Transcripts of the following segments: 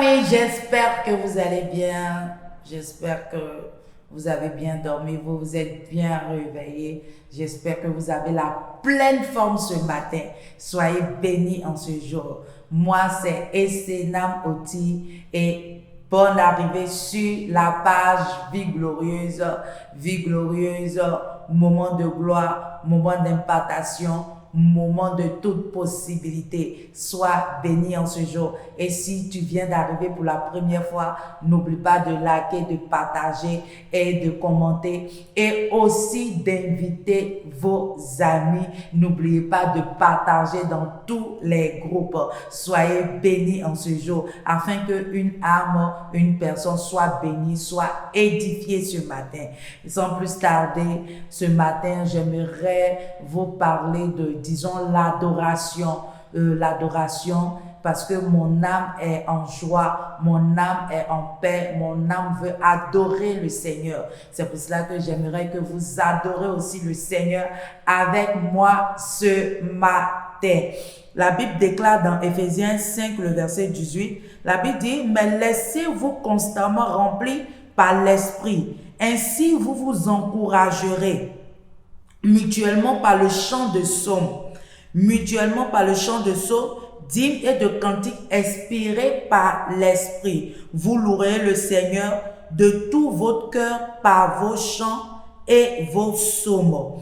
amis, j'espère que vous allez bien. J'espère que vous avez bien dormi, vous vous êtes bien réveillés. J'espère que vous avez la pleine forme ce matin. Soyez bénis en ce jour. Moi, c'est Essenam Oti et bonne arrivée sur la page Vie glorieuse, moment de gloire, moment d'impartation, moment de toute possibilité. Sois béni en ce jour. Et si tu viens d'arriver pour la première fois, n'oublie pas de liker, de partager et de commenter. Et aussi d'inviter vos amis. N'oubliez pas de partager dans tous les groupes. Soyez bénis en ce jour afin qu'une âme, une personne soit bénie, soit édifiée ce matin. Sans plus tarder, ce matin, j'aimerais vous parler de, disons, l'adoration. L'adoration, parce que mon âme est en joie, mon âme est en paix, mon âme veut adorer le Seigneur. C'est pour cela que j'aimerais que vous adorez aussi le Seigneur avec moi ce matin. La Bible déclare dans Éphésiens 5, le verset 18, la Bible dit, « Mais laissez-vous constamment remplir par l'Esprit, ainsi vous vous encouragerez mutuellement par le chant de psaumes, d'hymnes et de cantiques inspirés par l'Esprit. Vous louerez le Seigneur de tout votre cœur par vos chants et vos psaumes. »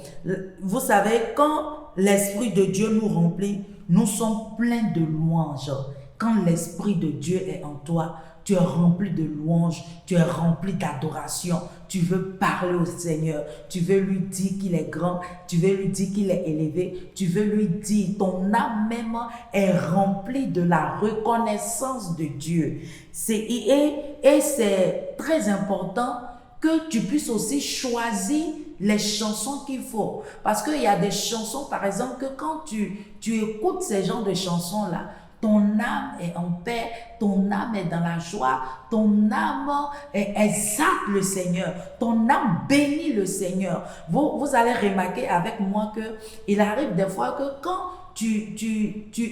Vous savez, quand l'Esprit de Dieu nous remplit, nous sommes pleins de louanges. Quand l'Esprit de Dieu est en toi, tu es rempli de louanges, tu es rempli d'adoration. Tu veux parler au Seigneur, tu veux lui dire qu'il est grand, tu veux lui dire qu'il est élevé, tu veux lui dire, ton âme même est remplie de la reconnaissance de Dieu. Et c'est très important que tu puisses aussi choisir les chansons qu'il faut. Parce qu'il y a des chansons, par exemple, que quand tu écoutes ces genres de chansons-là, ton âme est en paix, ton âme est dans la joie, ton âme exalte le Seigneur, ton âme bénit le Seigneur. Vous allez remarquer avec moi qu'il arrive des fois que quand tu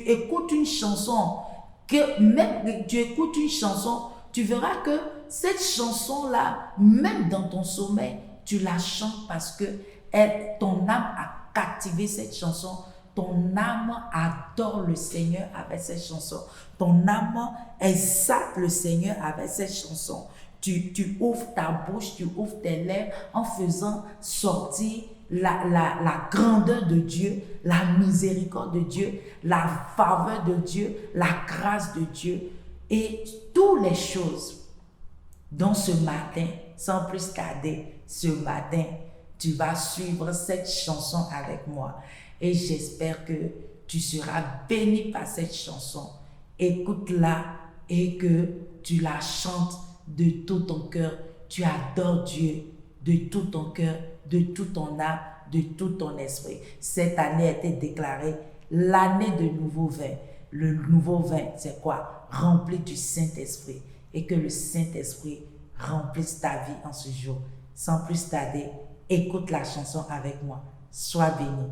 écoutes une chanson, tu verras que cette chanson-là, même dans ton sommeil, tu la chantes parce que ton âme a captivé cette chanson. Ton âme adore le Seigneur avec cette chanson. Ton âme exalte le Seigneur avec cette chanson. Tu ouvres ta bouche, tu ouvres tes lèvres en faisant sortir la grandeur de Dieu, la miséricorde de Dieu, la faveur de Dieu, la grâce de Dieu et toutes les choses. Donc ce matin, sans plus tarder, ce matin, tu vas suivre cette chanson avec moi. Et j'espère que tu seras béni par cette chanson. Écoute-la et que tu la chantes de tout ton cœur. Tu adores Dieu de tout ton cœur, de tout ton âme, de tout ton esprit. Cette année a été déclarée l'année de nouveau vin. Le nouveau vin, c'est quoi? Rempli du Saint-Esprit. Et que le Saint-Esprit remplisse ta vie en ce jour. Sans plus tarder, écoute la chanson avec moi. Sois béni.